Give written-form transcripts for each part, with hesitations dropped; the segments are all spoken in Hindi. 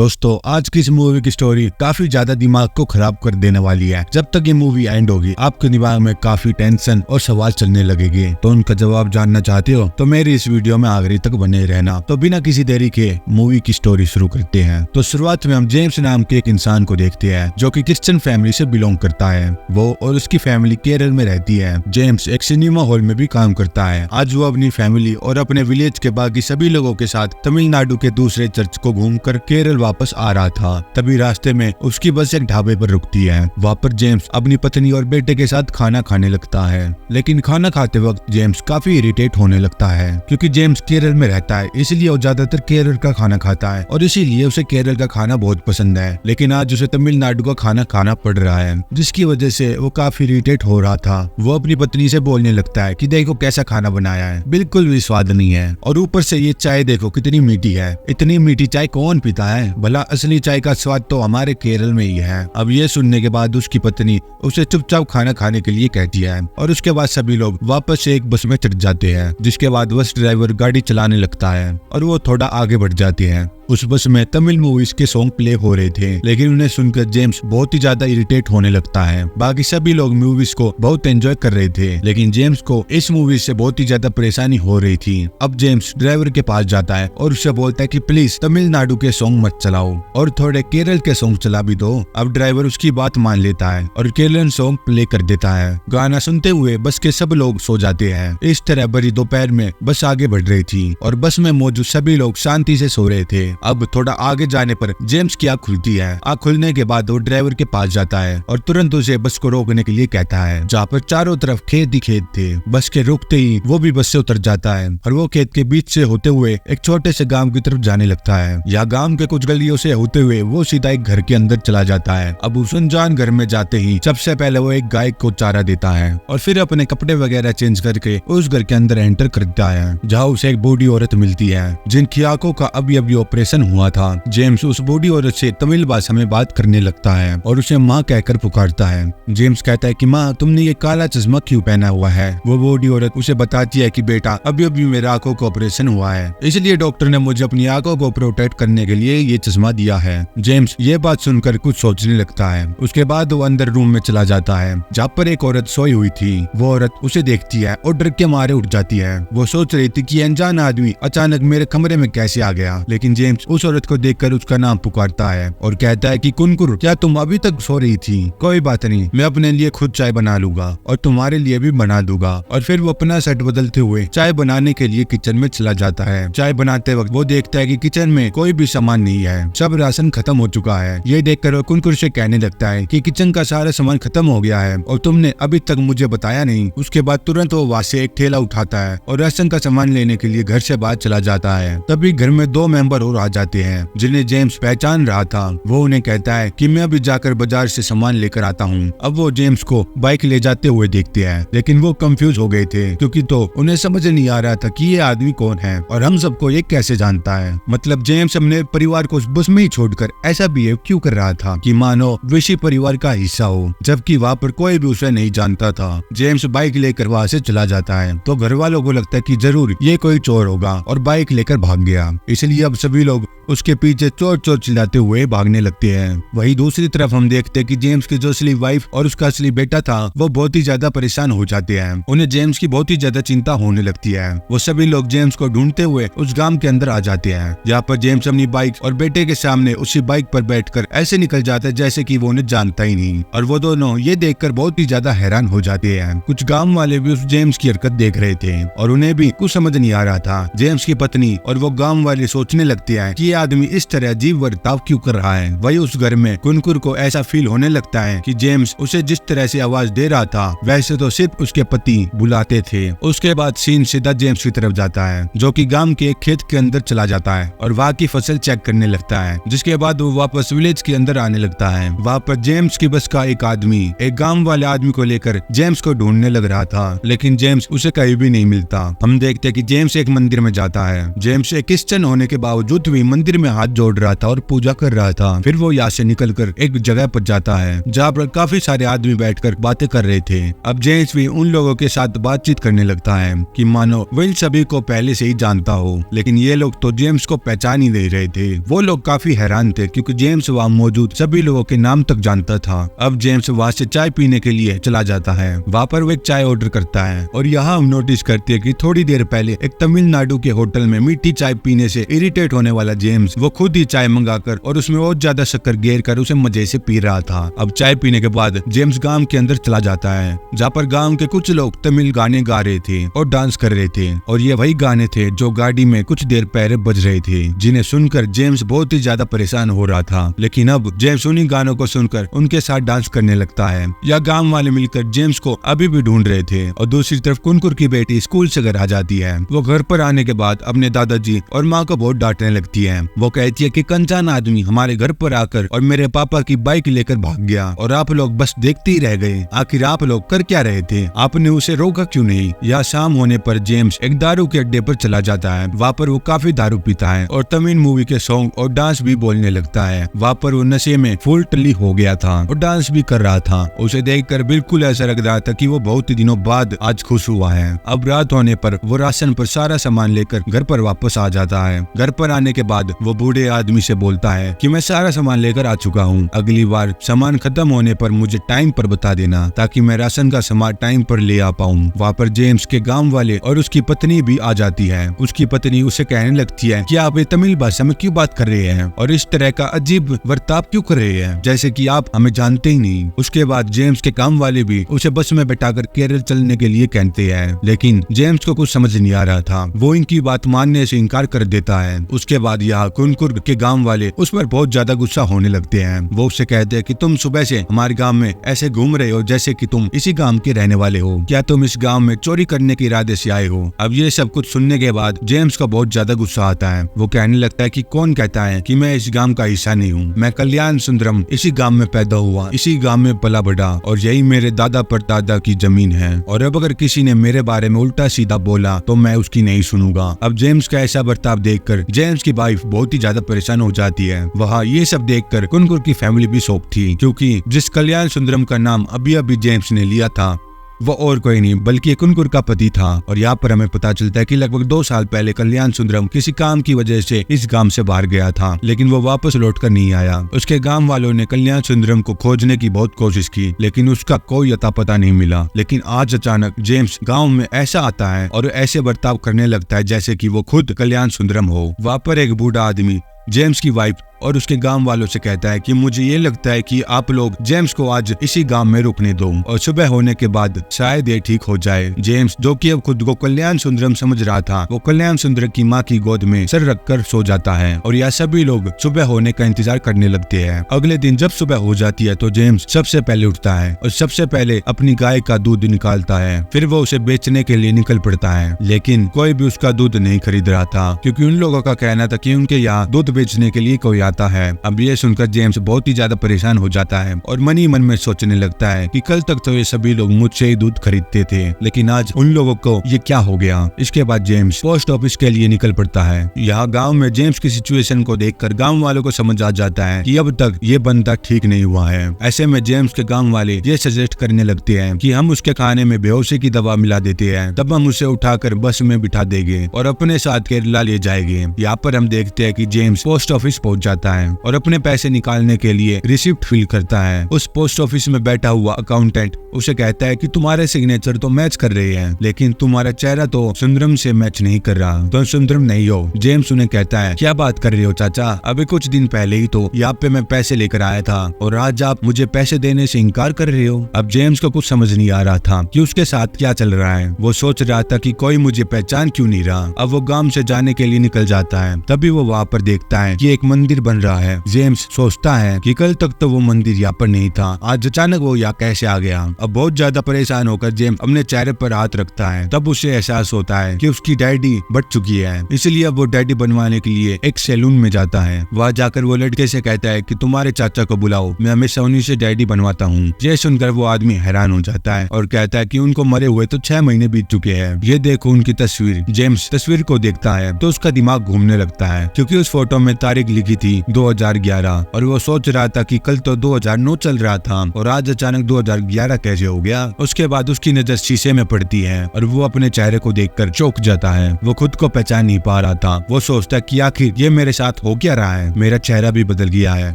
दोस्तों आज की इस मूवी की स्टोरी काफी ज्यादा दिमाग को खराब कर देने वाली है। जब तक ये मूवी एंड होगी आपके दिमाग में काफी टेंशन और सवाल चलने लगेंगे। तो उनका जवाब जानना चाहते हो तो मेरी इस वीडियो में आखिरी तक बने रहना। तो बिना किसी देरी के मूवी की स्टोरी शुरू करते हैं। तो शुरुआत में हम जेम्स नाम के एक इंसान को देखते हैं जो कि क्रिश्चियन फैमिली से बिलोंग करता है। वो और उसकी फैमिली केरल में रहती है। जेम्स एक सिनेमा हॉल में भी काम करता है। आज वो अपनी फैमिली और अपने विलेज के बाकी सभी लोगों के साथ तमिलनाडु के दूसरे चर्च को घूमकर केरल वापस आ रहा था। तभी रास्ते में उसकी बस एक ढाबे पर रुकती है। वहाँ पर जेम्स अपनी पत्नी और बेटे के साथ खाना खाने लगता है। लेकिन खाना खाते वक्त जेम्स काफी इरिटेट होने लगता है क्योंकि जेम्स केरल में रहता है, इसलिए वो ज्यादातर केरल का खाना खाता है और इसीलिए उसे केरल का खाना बहुत पसंद है। लेकिन आज उसे तमिलनाडु का खाना खाना पड़ रहा है, जिसकी वजह से वो काफी इरिटेट हो रहा था। वो अपनी पत्नी से बोलने लगता है कि देखो कैसा खाना बनाया है, बिल्कुल भी स्वाद नहीं है और ऊपर से ये चाय देखो कितनी मीठी है। इतनी मीठी चाय कौन पीता है, भला असली चाय का स्वाद तो हमारे केरल में ही है। अब ये सुनने के बाद उसकी पत्नी उसे चुपचाप खाना खाने के लिए कहती है और उसके बाद सभी लोग वापस एक बस में चढ़ जाते हैं। जिसके बाद बस ड्राइवर गाड़ी चलाने लगता है और वो थोड़ा आगे बढ़ जाते हैं। उस बस में तमिल मूवीज के सॉन्ग प्ले हो रहे थे, लेकिन उन्हें सुनकर जेम्स बहुत ही ज्यादा इरिटेट होने लगता है। बाकी सभी लोग मूवीज को बहुत एंजॉय कर रहे थे, लेकिन जेम्स को इस मूवी से बहुत ही ज्यादा परेशानी हो रही थी। अब जेम्स ड्राइवर के पास जाता है और उससे बोलता है कि प्लीज तमिलनाडु के सॉन्ग मत चलाओ और थोड़े केरल के सॉन्ग चला भी दो। अब ड्राइवर उसकी बात मान लेता है और केरलन सॉन्ग प्ले कर देता है। गाना सुनते हुए बस के सब लोग सो जाते हैं। इस तरह बड़ी दोपहर में बस आगे बढ़ रही थी और बस में मौजूद सभी लोग शांति से सो रहे थे। अब थोड़ा आगे जाने पर जेम्स की आँख खुलती है। आँख खुलने के बाद वो ड्राइवर के पास जाता है और तुरंत उसे बस को रोकने के लिए कहता है, जहाँ पर चारों तरफ खेत ही खेत थे। बस के रुकते ही वो भी बस से उतर जाता है और वो खेत के बीच से होते हुए एक छोटे से गांव की तरफ जाने लगता है। या गांव के कुछ गलियों से होते हुए वो सीधा एक घर के अंदर चला जाता है। अब उस अनजान घर में जाते ही सबसे पहले वो एक गाय को चारा देता है और फिर अपने कपड़े वगैरह चेंज करके उस घर के अंदर एंटर करता है, जहाँ उसे एक बूढ़ी औरत मिलती है जिनकी आंखों का अभी ऑपरेशन हुआ था। जेम्स उस बूढ़ी औरत से तमिल भाषा में बात करने लगता है और उसे माँ कहकर पुकारता है। जेम्स कहता है कि माँ तुमने ये काला चश्मा क्यों पहना हुआ है। वो बूढ़ी औरत उसे बताती है कि बेटा अभी मेरे आंखों का ऑपरेशन हुआ है, इसलिए डॉक्टर ने मुझे अपनी आंखों को प्रोटेक्ट करने के लिए ये चश्मा दिया है। जेम्स ये बात सुनकर कुछ सोचने लगता है। उसके बाद वो अंदर रूम में चला जाता है जहाँ पर एक औरत सोई हुई थी। वो औरत उसे देखती है और डर के मारे उठ जाती है। वो सोच रही थी कि अनजान आदमी अचानक मेरे कमरे में कैसे आ गया, लेकिन जेम्स उस औरत को देखकर उसका नाम पुकारता है और कहता है कि कुनकुर क्या तुम अभी तक सो रही थी। कोई बात नहीं, मैं अपने लिए खुद चाय बना लूंगा और तुम्हारे लिए भी बना दूंगा। और फिर वो अपना सेट बदलते हुए चाय बनाने के लिए किचन में चला जाता है। चाय बनाते वक्त वो देखता है कि किचन में कोई भी सामान नहीं है, सब राशन खत्म हो चुका है। ये देखकर वो कुनकुर से कहने लगता है कि किचन का सारा सामान खत्म हो गया है और तुमने अभी तक मुझे बताया नहीं। उसके बाद तुरंत वो वहाँ से एक ठेला उठाता है और राशन का सामान लेने के लिए घर से बाहर चला जाता है। तभी घर में दो मेंबर और आ जाते हैं जिन्हें जेम्स पहचान रहा था। वो उन्हें कहता है कि मैं अभी जाकर बाजार से सामान लेकर आता हूँ। अब वो जेम्स को बाइक ले जाते हुए देखते हैं, लेकिन वो कंफ्यूज हो गए थे क्योंकि तो उन्हें समझ नहीं आ रहा था कि ये आदमी कौन है और हम सबको ये कैसे जानता है। मतलब जेम्स अपने परिवार को बस में ही छोड़कर ऐसा बिहेव क्यों कर रहा था कि मानो विशी परिवार का हिस्सा हो, जबकि वहाँ पर कोई भी उसे नहीं जानता था। जेम्स बाइक लेकर वहाँ से चला जाता है तो घर वालों को लगता है कि जरूर ये कोई चोर होगा और बाइक लेकर भाग गया। इसलिए अब सभी लोग उसके पीछे चोर चोर चिल्लाते हुए भागने लगते हैं। वहीं दूसरी तरफ हम देखते हैं कि जेम्स की जो असली वाइफ और उसका असली बेटा था वो बहुत ही ज्यादा परेशान हो जाते हैं। उन्हें जेम्स की बहुत ही ज्यादा चिंता होने लगती है। वो सभी लोग जेम्स को ढूंढते हुए उस गांव के अंदर आ जाते हैं, जहाँ पर जेम्स अपनी बाइक और बेटे के सामने उसी बाइक पर बैठकर ऐसे निकल जाता है जैसे कि वो उन्हें जानता ही नहीं। और वो दोनों ये देखकर बहुत ही ज्यादा हैरान हो जाते हैं। कुछ गाँव वाले भी उस जेम्स की हरकत देख रहे थे और उन्हें भी कुछ समझ नहीं आ रहा था। जेम्स की पत्नी और वो गाँव वाले सोचने लगते हैं कि ये आदमी इस तरह अजीब बर्ताव क्यों कर रहा है। वही उस घर में कुनकुर को ऐसा फील होने लगता है कि जेम्स उसे जिस तरह से आवाज दे रहा था वैसे तो सिर्फ उसके पति बुलाते थे। उसके बाद सीन सीधा जेम्स की तरफ जाता है जो कि गांव के एक खेत के अंदर चला जाता है और वहाँ की फसल चेक करने लगता है। जिसके बाद वो वापस विलेज के अंदर आने लगता है। वहाँ पर जेम्स की बस का एक आदमी एक गाँव वाले आदमी को लेकर जेम्स को ढूंढने लग रहा था, लेकिन जेम्स उसे कहीं भी नहीं मिलता। हम देखते कि जेम्स एक मंदिर में जाता है। जेम्स एक क्रिश्चियन होने के बावजूद भी मंदिर में हाथ जोड़ रहा था और पूजा कर रहा था। फिर वो यहाँ से निकलकर एक जगह पर जाता है जहाँ पर काफी सारे आदमी बैठकर बातें कर रहे थे। अब जेम्स भी उन लोगों के साथ बातचीत करने लगता है कि मानो वो इन सभी को पहले से ही जानता हो, लेकिन ये लोग तो जेम्स को पहचान ही नहीं रहे थे। वो लोग काफी हैरान थे क्योंकि जेम्स वहाँ मौजूद सभी लोगों के नाम तक जानता था। अब जेम्स वहाँ से चाय पीने के लिए चला जाता है। वहाँ पर वो एक चाय ऑर्डर करता है और यहाँ हम नोटिस करते हैं कि थोड़ी देर पहले एक तमिलनाडु के होटल में मीठी चाय पीने से इरिटेट होने वाला जेम्स वो खुद ही चाय मंगाकर और उसमें बहुत ज्यादा शक्कर गेर कर उसे मजे से पी रहा था। अब चाय पीने के बाद जेम्स गांव के अंदर चला जाता है जहाँ पर गांव के कुछ लोग तमिल गाने गा रहे थे और डांस कर रहे थे, और ये वही गाने थे जो गाड़ी में कुछ देर पहले बज रहे थे, जिन्हें सुनकर जेम्स बहुत ही ज्यादा परेशान हो रहा था। लेकिन अब जेम्स उन्हीं गानों को सुनकर उनके साथ डांस करने लगता है। या गांव वाले मिलकर जेम्स को अभी भी ढूंढ रहे थे। और दूसरी तरफ कुनकुर की बेटी स्कूल से घर आ जाती है। वो घर पर आने के बाद अपने दादाजी और माँ को बहुत डांटने लगती है। वो कहती है कि अनजान आदमी हमारे घर पर आकर और मेरे पापा की बाइक लेकर भाग गया और आप लोग बस देखते ही रह गए। आखिर आप लोग कर क्या रहे थे? आपने उसे रोका क्यों नहीं? या शाम होने पर जेम्स एक दारू के अड्डे पर चला जाता है। वहाँ पर वो काफी दारू पीता है और तमिल मूवी के सॉन्ग और डांस भी बोलने लगता है। वहाँ पर वो नशे में फुल टली हो गया था और डांस भी कर रहा था। उसे देखकर बिल्कुल ऐसा लग रहा था कि वो बहुत ही दिनों बाद आज खुश हुआ है। अब रात होने पर वो राशन पर सारा सामान लेकर घर पर वापस आ जाता है। घर पर आने के बाद वो बूढ़े आदमी से बोलता है कि मैं सारा सामान लेकर आ चुका हूँ, अगली बार सामान खत्म होने पर मुझे टाइम पर बता देना ताकि मैं राशन का सामान टाइम पर ले आ पाऊँ। वहाँ पर जेम्स के गांव वाले और उसकी पत्नी भी आ जाती है। उसकी पत्नी उसे कहने लगती है कि आप ये तमिल भाषा में क्यों बात कर रहे हैं और इस तरह का अजीब बर्ताव क्यों कर रहे हैं, जैसे कि आप हमें जानते ही नहीं। उसके बाद जेम्स के काम वाले भी उसे बस में बैठाकर केरल चलने के लिए कहते हैं, लेकिन जेम्स को कुछ समझ नहीं आ रहा था। वो इनकी बात मानने से इनकार कर देता है। उसके बाद यहाँ कुनकुर के गांव वाले उस पर बहुत ज्यादा गुस्सा होने लगते हैं। वो उससे कहते हैं कि तुम सुबह से हमारे गांव में ऐसे घूम रहे हो जैसे कि तुम इसी गांव के रहने वाले हो। क्या तुम इस गांव में चोरी करने के इरादे से आए हो? अब ये सब कुछ सुनने के बाद जेम्स को बहुत ज्यादा गुस्सा आता है। वो कहने लगता है कि कौन कहता है कि मैं इस गांव का हिस्सा नहीं हूँ? मैं कल्याण सुंदरम इसी गांव में पैदा हुआ, इसी गांव में पला बढ़ा और यही मेरे दादा परदादा की जमीन है, और अब अगर किसी ने मेरे बारे में उल्टा सीधा बोला तो मैं उसकी नहीं सुनूंगा। अब जेम्स का ऐसा बर्ताव देखकर जेम्स की वाइफ बहुत ही ज्यादा परेशान हो जाती है। वहाँ ये सब देखकर कुनकुर की फैमिली भी शॉक थी, क्योंकि जिस कल्याण सुंदरम का नाम अभी अभी जेम्स ने लिया था वो और कोई नहीं बल्कि कुनकुर का पति था। और यहाँ पर हमें पता चलता है कि लगभग 2 साल पहले कल्याण सुंदरम किसी काम की वजह से इस गांव से बाहर गया था, लेकिन वो वापस लौटकर नहीं आया। उसके गांव वालों ने कल्याण सुंदरम को खोजने की बहुत कोशिश की, लेकिन उसका कोई अता पता नहीं मिला। लेकिन आज अचानक जेम्स गाँव में ऐसा आता है और ऐसे बर्ताव करने लगता है जैसे की वो खुद कल्याण सुंदरम हो। वहाँ पर एक बूढ़ा आदमी जेम्स की वाइफ और उसके गांव वालों से कहता है कि मुझे ये लगता है कि आप लोग जेम्स को आज इसी गांव में रुकने दो और सुबह होने के बाद शायद ये ठीक हो जाए। जेम्स, जो कि अब खुद को कल्याण सुंदरम समझ रहा था, वो कल्याण सुंदरम की माँ की गोद में सर रखकर सो जाता है और यह सभी लोग सुबह होने का इंतजार करने लगते हैं। अगले दिन जब सुबह हो जाती है तो जेम्स सबसे पहले उठता है और सबसे पहले अपनी गाय का दूध निकालता है। फिर वो उसे बेचने के लिए निकल पड़ता है, लेकिन कोई भी उसका दूध नहीं खरीद रहा था, क्योंकि उन लोगों का कहना था कि उनके यहाँ दूध बेचने के लिए कोई आता है। अब ये सुनकर जेम्स बहुत ही ज्यादा परेशान हो जाता है और मन ही मन में सोचने लगता है कि कल तक तो ये सभी लोग मुझसे ही दूध खरीदते थे, लेकिन आज उन लोगों को ये क्या हो गया। इसके बाद जेम्स पोस्ट ऑफिस के लिए निकल पड़ता है। यहाँ गांव में जेम्स की सिचुएशन को देखकर गांव वालों को समझ आ जाता है कि अब तक ये बंदा ठीक नहीं हुआ है। ऐसे में जेम्स के गांव वाले ये सजेस्ट करने लगते हैं कि हम उसके खाने में बेहोशी की दवा मिला देते हैं, तब हम उसे उठाकर बस में बिठा देंगे और अपने साथ केरला ले जाएंगे। यहाँ पर हम देखते हैं कि जेम्स पोस्ट ऑफिस पहुंच जाता है और अपने पैसे निकालने के लिए रिसिप्ट फिल करता है। उस पोस्ट ऑफिस में बैठा हुआ अकाउंटेंट उसे कहता है कि तुम्हारे सिग्नेचर तो मैच कर रहे हैं, लेकिन तुम्हारा चेहरा तो सुंदरम से मैच नहीं कर रहा, तुम सुंदरम नहीं हो। जेम्स उन्हें कहता है, क्या बात कर रहे हो चाचा, अभी कुछ दिन पहले ही तो यहाँ पे मैं पैसे लेकर आया था और आज आप मुझे पैसे देने से इनकार कर रहे हो। अब जेम्स को कुछ समझ नहीं आ रहा था कि उसके साथ क्या चल रहा है। वो सोच रहा था कि कोई मुझे पहचान क्यों नहीं रहा। अब वो गांव से जाने के लिए निकल जाता है। तभी वो वहाँ पर देखता है कि एक मंदिर बन रहा है। जेम्स सोचता है कि कल तक तो वो मंदिर यहाँ पर नहीं था, आज अचानक वो यहाँ कैसे आ गया। अब बहुत ज्यादा परेशान होकर जेम्स अपने चेहरे पर हाथ रखता है। तब उसे एहसास होता है कि उसकी डैडी बढ़ चुकी है, इसलिए अब वो डैडी बनवाने के लिए एक सैलून में जाता है। वहाँ जाकर वो लड़के से कहता है कि तुम्हारे चाचा को बुलाओ, मैं हमेशा उन्हीं से डैडी बनवाता हूँ। ये सुनकर वो आदमी हैरान हो जाता है और कहता है कि उनको मरे हुए तो 6 महीने बीत चुके हैं, ये देखो उनकी तस्वीर। जेम्स तस्वीर को देखता है तो उसका दिमाग घूमने लगता है, क्योंकि उस फोटो में तारीख लिखी थी 2011 और वो सोच रहा था कि कल तो 2009 चल रहा था और आज अचानक 2011 कैसे हो गया। उसके बाद उसकी नजर शीशे में पड़ती है और वो अपने चेहरे को देखकर चौंक जाता है। वो खुद को पहचान नहीं पा रहा था। वो सोचता है कि आखिर ये मेरे साथ हो क्या रहा है, मेरा चेहरा भी बदल गया है,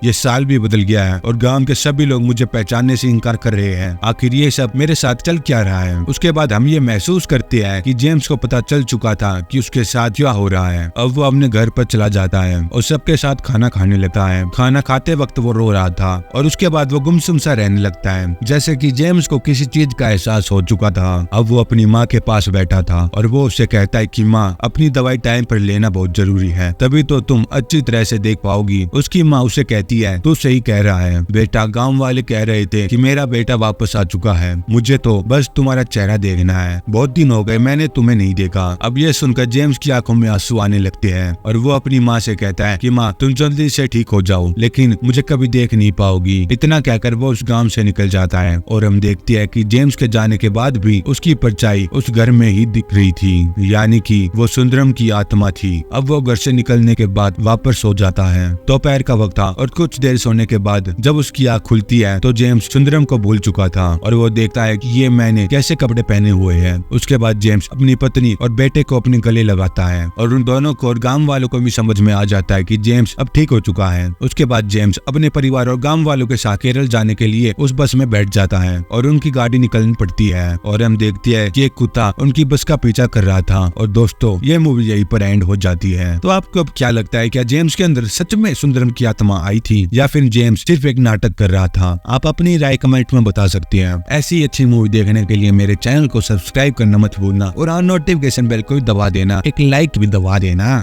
ये साल भी बदल गया है और गांव के सभी लोग मुझे पहचानने से इनकार कर रहे हैं, आखिर ये सब मेरे साथ चल क्या रहा है। उसके बाद हम ये महसूस करते हैं कि जेम्स को पता चल चुका था कि उसके साथ क्या हो रहा है। अब वो अपने घर पर चला जाता है और सबके साथ खाना खाने लगता है। खाना खाते वक्त वो रो रहा था और उसके बाद वो गुमसुम सा रहने लगता है, जैसे कि जेम्स को किसी चीज का एहसास हो चुका था। अब वो अपनी माँ के पास बैठा था और वो उससे कहता है कि माँ, अपनी दवाई टाइम पर लेना बहुत जरूरी है, तभी तो तुम अच्छी तरह से देख पाओगी। उसकी माँ उसे कहती है, तू सही कह रहा है बेटा, गाँव वाले कह रहे थे कि मेरा बेटा वापस आ चुका है, मुझे तो बस तुम्हारा चेहरा देखना है, बहुत दिन हो गए मैंने तुम्हें नहीं देखा। अब ये सुनकर जेम्स की आंखों में आंसू आने लगते हैं और वो अपनी माँ से कहता है कि माँ, तुम जल्दी से ठीक हो जाओ, लेकिन मुझे कभी देख नहीं पाओगी। इतना कहकर वो उस गांव से निकल जाता है और हम देखते हैं कि जेम्स के जाने के बाद भी उसकी परछाई उस घर में ही दिख रही थी, यानी कि वो सुंदरम की आत्मा थी। अब वो घर से निकलने के बाद वापस सो जाता है। दोपहर का वक्त था और कुछ देर सोने के बाद जब उसकी आँख खुलती है तो जेम्स सुंदरम को भूल चुका था और वो देखता है कि ये मैंने कैसे कपड़े पहने हुए हैं। उसके बाद जेम्स अपनी पत्नी और बेटे को अपने गले लगाता है और उन दोनों को और गांव वालों को भी समझ में आ जाता है कि जेम्स अब ठीक हो चुका है। उसके बाद जेम्स अपने परिवार और गांव वालों के साथ केरल जाने के लिए उस बस में बैठ जाता है और उनकी गाड़ी निकलनी पड़ती है और हम देखते हैं कि एक कुत्ता उनकी बस का पीछा कर रहा था। और दोस्तों, ये मूवी यहीं पर एंड हो जाती है। तो आपको अब क्या लगता है, क्या जेम्स के अंदर सच में सुंदरम की आत्मा आई थी या फिर जेम्स सिर्फ एक नाटक कर रहा था? आप अपनी राय कमेंट में बता सकते हैं। ऐसी अच्छी मूवी देखने के लिए मेरे चैनल को सब्सक्राइब करना मत भूलना और नोटिफिकेशन बेल को भी दबा देना, एक लाइक भी दबा देना।